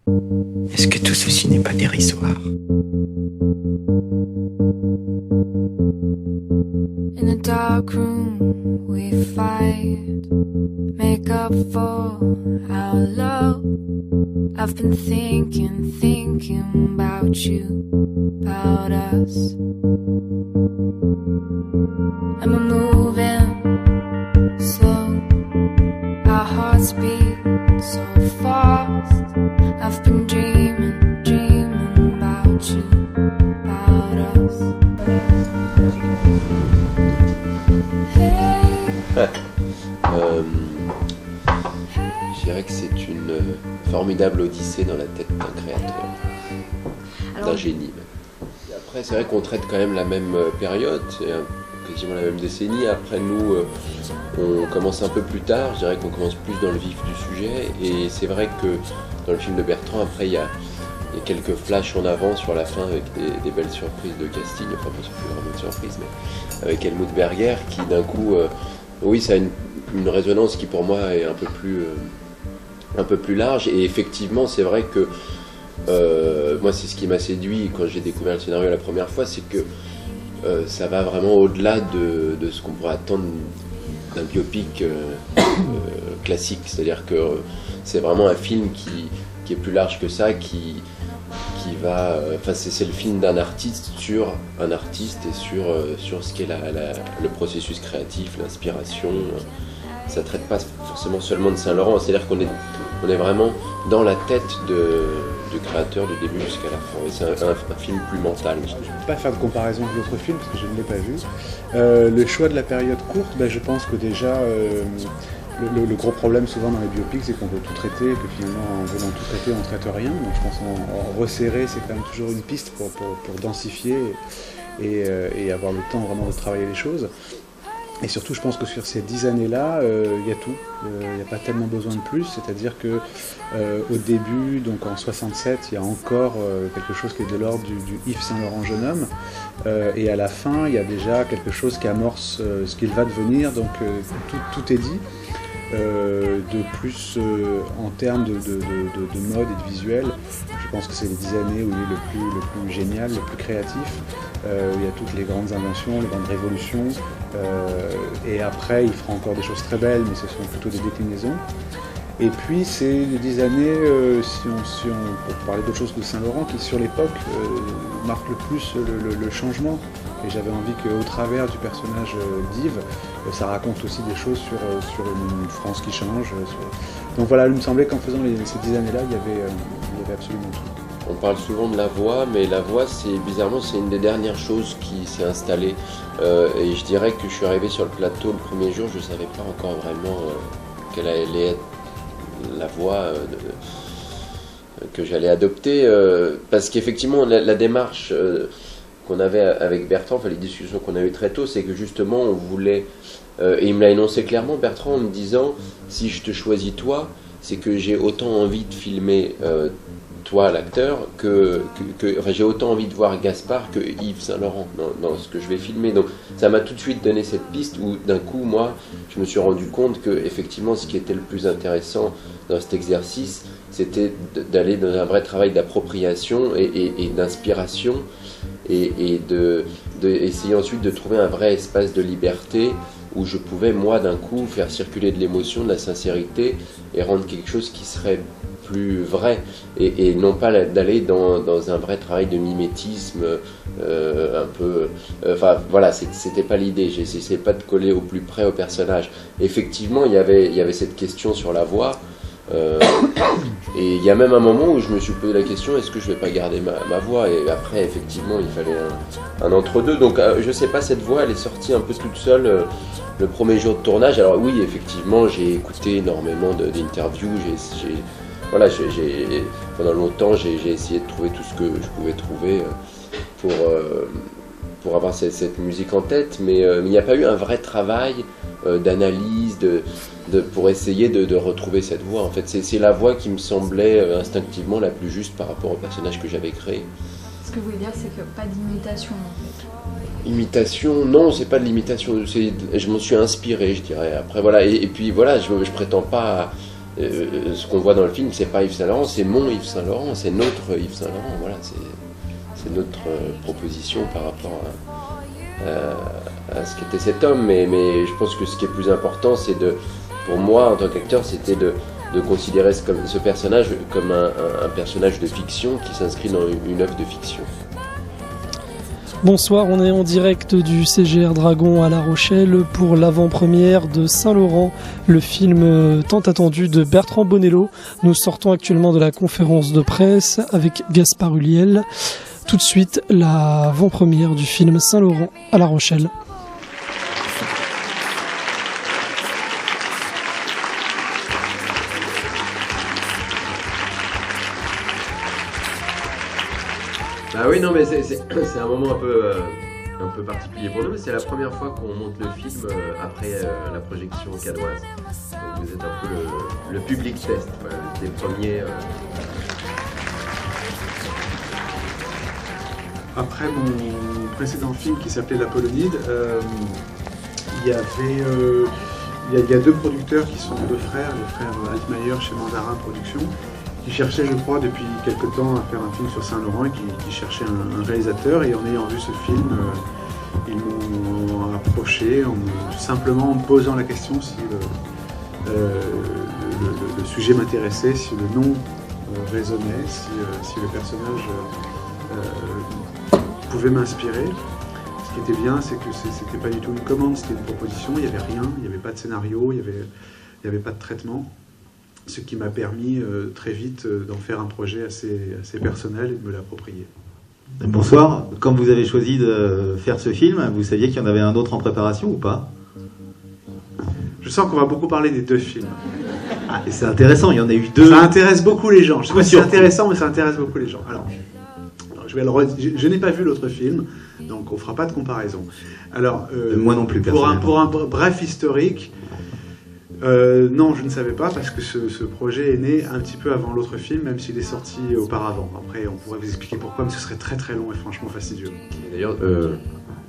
Est-ce que tout ceci n'est pas dérisoire? In a dark room we fight, make up for our love. I've been thinking about you, about us. And we're moving slow, our hearts beat so fast. I've been dreaming about you, about us. Je dirais que c'est une formidable odyssée dans la tête d'un créateur, d'un génie même. Et après, c'est vrai qu'on traite quand même la même période, c'est quasiment la même décennie. Après, nous, on commence un peu plus tard, je dirais qu'on commence plus dans le vif du sujet. Et c'est vrai que dans le film de Bertrand, après, il y a quelques flashs en avant sur la fin avec des belles surprises de casting, enfin pas vraiment de surprise, mais avec Helmut Berger qui d'un coup, oui, ça a une résonance qui pour moi est un peu plus large. Et effectivement, c'est vrai que moi c'est ce qui m'a séduit quand j'ai découvert le scénario la première fois, c'est que ça va vraiment au-delà de ce qu'on pourrait attendre d'un biopic classique, c'est-à-dire que c'est vraiment un film qui est plus large que ça, qui va, enfin c'est le film d'un artiste sur un artiste et sur ce qu'est le processus créatif, l'inspiration. Ça ne traite pas forcément seulement de Saint-Laurent, c'est-à-dire qu'on est vraiment dans la tête du créateur du début jusqu'à la fin. Et c'est un film plus mental. Je ne peux pas faire de comparaison avec l'autre film parce que je ne l'ai pas vu. Le choix de la période courte, je pense que déjà le gros problème souvent dans les biopics, c'est qu'on veut tout traiter et que finalement en voulant tout traiter on ne traite rien. Donc je pense en resserrer, c'est quand même toujours une piste pour densifier et avoir le temps vraiment de travailler les choses. Et surtout, je pense que sur ces 10 années-là, il y a tout. Il n'y a pas tellement besoin de plus. C'est-à-dire que au début, donc en 67, il y a encore quelque chose qui est de l'ordre du Yves Saint-Laurent jeune homme. Et à la fin, il y a déjà quelque chose qui amorce ce qu'il va devenir. Donc tout est dit. De plus en termes de mode et de visuel, je pense que c'est les 10 années où il est le plus génial, le plus créatif, où il y a toutes les grandes inventions, les grandes révolutions, et après il fera encore des choses très belles, mais ce sont plutôt des déclinaisons. Et puis c'est les 10 années, si on peut parler d'autre chose que Saint-Laurent, qui sur l'époque marque le plus le changement. Et j'avais envie qu'au travers du personnage d'Yves, ça raconte aussi des choses sur une France qui change. Donc voilà, il me semblait qu'en faisant ces 10 années-là, il y avait absolument tout. On parle souvent de la voix, mais la voix, bizarrement, c'est une des dernières choses qui s'est installée. Et je dirais que je suis arrivé sur le plateau le premier jour, je ne savais pas encore vraiment quelle allait être la voix que j'allais adopter. Parce qu'effectivement, la démarche qu'on avait avec Bertrand, enfin les discussions qu'on a eues très tôt, c'est que justement on voulait, et il me l'a énoncé clairement Bertrand en me disant, si je te choisis toi, c'est que j'ai autant envie de filmer toi l'acteur enfin j'ai autant envie de voir Gaspard que Yves Saint-Laurent dans ce que je vais filmer. Donc ça m'a tout de suite donné cette piste où d'un coup moi je me suis rendu compte que effectivement ce qui était le plus intéressant dans cet exercice, c'était d'aller dans un vrai travail d'appropriation et d'inspiration, et essayer ensuite de trouver un vrai espace de liberté où je pouvais moi d'un coup faire circuler de l'émotion, de la sincérité et rendre quelque chose qui serait plus vrai, et non pas d'aller dans un vrai travail de mimétisme un peu, enfin voilà, c'était pas l'idée. J'essayais pas de coller au plus près au personnage. Effectivement il y avait cette question sur la voix, et il y a même un moment où je me suis posé la question, est-ce que je vais pas garder ma voix, et après effectivement il fallait un entre-deux. Donc je sais pas, cette voix elle est sortie un peu toute seule le premier jour de tournage. Alors oui, effectivement j'ai écouté énormément d'interviews, pendant longtemps j'ai essayé de trouver tout ce que je pouvais trouver pour avoir cette musique en tête, mais il n'y a pas eu un vrai travail d'analyse pour essayer de retrouver cette voix. En fait, c'est la voix qui me semblait instinctivement la plus juste par rapport au personnage que j'avais créé. Ce que vous voulez dire, c'est que pas d'imitation en fait. Imitation, non, c'est pas de l'imitation, je m'en suis inspiré, je dirais. Après voilà, et puis voilà, je prétends pas ce qu'on voit dans le film, c'est pas Yves Saint Laurent, c'est mon Yves Saint Laurent, c'est notre Yves Saint Laurent. Voilà, c'est notre proposition par rapport à ce qu'était cet homme. Mais je pense que ce qui est plus important, c'est pour moi en tant qu'acteur, c'était de considérer ce personnage comme un personnage de fiction qui s'inscrit dans une œuvre de fiction. Bonsoir, on est en direct du CGR Dragon à La Rochelle pour l'avant-première de Saint-Laurent, le film tant attendu de Bertrand Bonello. Nous sortons actuellement de la conférence de presse avec Gaspard Ulliel. Tout de suite, l'avant-première du film Saint-Laurent à La Rochelle. Ah oui, non, mais c'est un moment un peu particulier pour nous. C'est la première fois qu'on monte le film après la projection cadoise. Donc vous êtes un peu le public test, voilà, des premiers. Après mon précédent film qui s'appelait L'Apollonide, il y a deux producteurs qui sont deux frères, les frères Altmaier chez Mandarin Productions, qui cherchaient, je crois, depuis quelque temps à faire un film sur Saint-Laurent et qui cherchaient un réalisateur. Et en ayant vu ce film, ils m'ont approché simplement en me posant la question si le sujet m'intéressait, si le nom résonnait, si le personnage pouvait m'inspirer. Ce qui était bien, c'est que c'était pas du tout une commande, c'était une proposition, il n'y avait rien, il n'y avait pas de scénario, il n'y avait pas de traitement. Ce qui m'a permis très vite d'en faire un projet assez personnel et de me l'approprier. Bonsoir, quand vous avez choisi de faire ce film, vous saviez qu'il y en avait un autre en préparation ou pas? Je sens qu'on va beaucoup parler des deux films. Ah, et c'est intéressant, il y en a eu deux. Ça intéresse beaucoup les gens. Je sais pas si c'est intéressant, mais ça intéresse beaucoup les gens. Alors je n'ai pas vu l'autre film, donc on ne fera pas de comparaison. Alors, moi non plus, pour un bref historique, non, je ne savais pas parce que ce projet est né un petit peu avant l'autre film, même s'il est sorti auparavant. Après, on pourrait vous expliquer pourquoi, mais ce serait très très long et franchement fastidieux. D'ailleurs,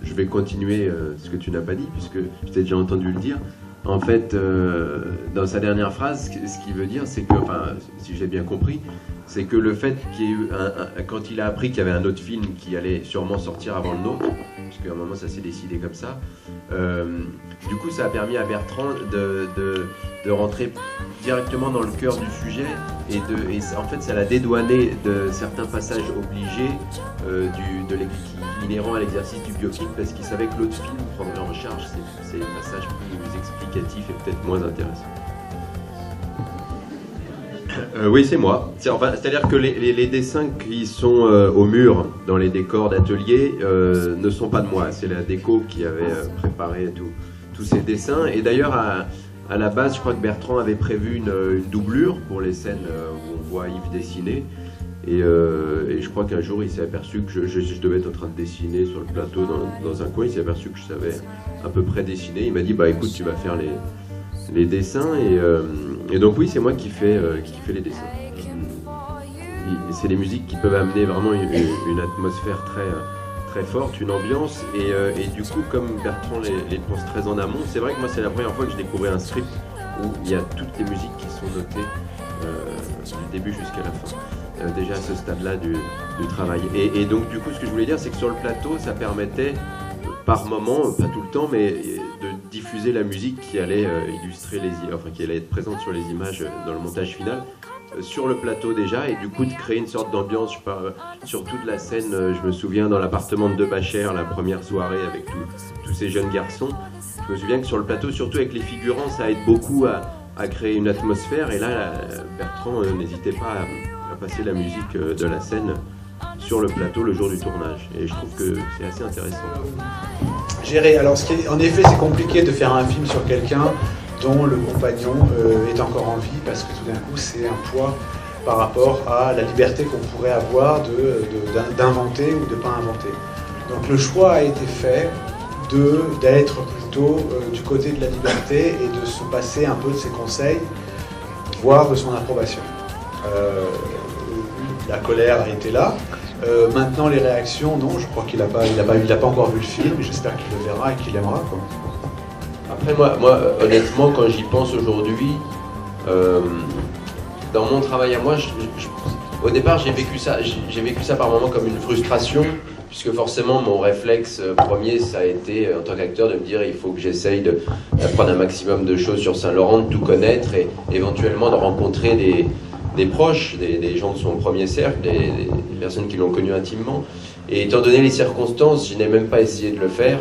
je vais continuer ce que tu n'as pas dit, puisque je t'ai déjà entendu le dire. En fait, dans sa dernière phrase, ce qu'il veut dire, c'est que, enfin, si j'ai bien compris, c'est que le fait qu'il y ait eu quand il a appris qu'il y avait un autre film qui allait sûrement sortir avant le nôtre, puisqu'à un moment ça s'est décidé comme ça, du coup ça a permis à Bertrand de rentrer directement dans le cœur du sujet et en fait ça l'a dédouané de certains passages obligés inhérents à l'exercice du biopic, parce qu'il savait que l'autre film prendrait en charge ces passages plus explicatifs et peut-être moins intéressants. Oui, c'est moi. C'est-à-dire que les dessins qui sont au mur dans les décors d'atelier ne sont pas de moi. C'est la déco qui avait préparé tous ces dessins. Et d'ailleurs, à la base, je crois que Bertrand avait prévu une doublure pour les scènes où on voit Yves dessiner. Et je crois qu'un jour, il s'est aperçu que je devais être en train de dessiner sur le plateau dans un coin. Il s'est aperçu que je savais à peu près dessiner. Il m'a dit, bah écoute, tu vas faire les dessins. Et donc oui, c'est moi qui fais les dessins. C'est les musiques qui peuvent amener vraiment une atmosphère très forte, une ambiance. Et du coup, comme Bertrand les pense très en amont, c'est vrai que moi, c'est la première fois que je découvrais un script où il y a toutes les musiques qui sont notées du début jusqu'à la fin. Déjà à ce stade-là du travail. Et donc du coup, ce que je voulais dire, c'est que sur le plateau, ça permettait, par moment, pas tout le temps, mais de diffuser la musique qui allait illustrer qui allait être présente sur les images dans le montage final, sur le plateau déjà, et du coup de créer une sorte d'ambiance, je sais pas, sur toute la scène. Je me souviens dans l'appartement de Bachère, la première soirée avec tous ces jeunes garçons, je me souviens que sur le plateau, surtout avec les figurants, ça aide beaucoup à créer une atmosphère, et là, Bertrand n'hésitait pas à passer la musique de la scène sur le plateau le jour du tournage, et je trouve que c'est assez intéressant. Gérer, alors en effet c'est compliqué de faire un film sur quelqu'un dont le compagnon est encore en vie, parce que tout d'un coup c'est un poids par rapport à la liberté qu'on pourrait avoir d'inventer ou de ne pas inventer. Donc le choix a été fait d'être plutôt du côté de la liberté et de se passer un peu de ses conseils, voire de son approbation. La colère a été là. Maintenant les réactions, non, je crois qu'il n'a pas encore vu le film, j'espère qu'il le verra et qu'il aimera, quoi. Après moi honnêtement, quand j'y pense aujourd'hui, dans mon travail à moi, au départ, j'ai vécu ça par moments comme une frustration, puisque forcément, mon réflexe premier, ça a été, en tant qu'acteur, de me dire il faut que j'essaye d'apprendre un maximum de choses sur Saint-Laurent, de tout connaître et éventuellement de rencontrer des proches, des gens de son premier cercle, des personnes qui l'ont connu intimement. Et étant donné les circonstances, je n'ai même pas essayé de le faire.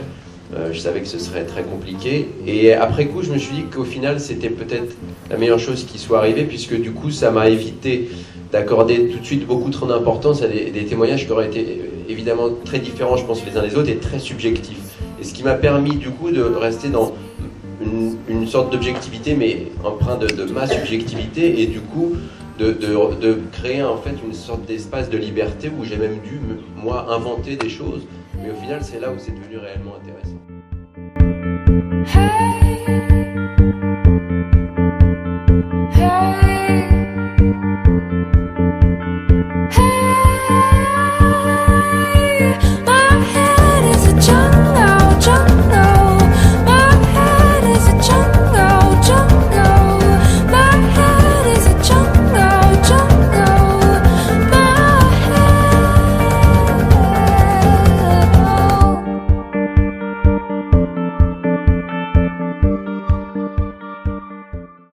Je savais que ce serait très compliqué. Et après coup, je me suis dit qu'au final, c'était peut-être la meilleure chose qui soit arrivée, puisque du coup, ça m'a évité d'accorder tout de suite beaucoup trop d'importance à des témoignages qui auraient été évidemment très différents, je pense, les uns des autres, et très subjectifs. Et ce qui m'a permis, du coup, de rester dans une sorte d'objectivité, mais empreint de ma subjectivité, et du coup, de créer en fait une sorte d'espace de liberté où j'ai même dû, moi, inventer des choses. Mais au final, c'est là où c'est devenu réellement intéressant. Hey, hey, hey.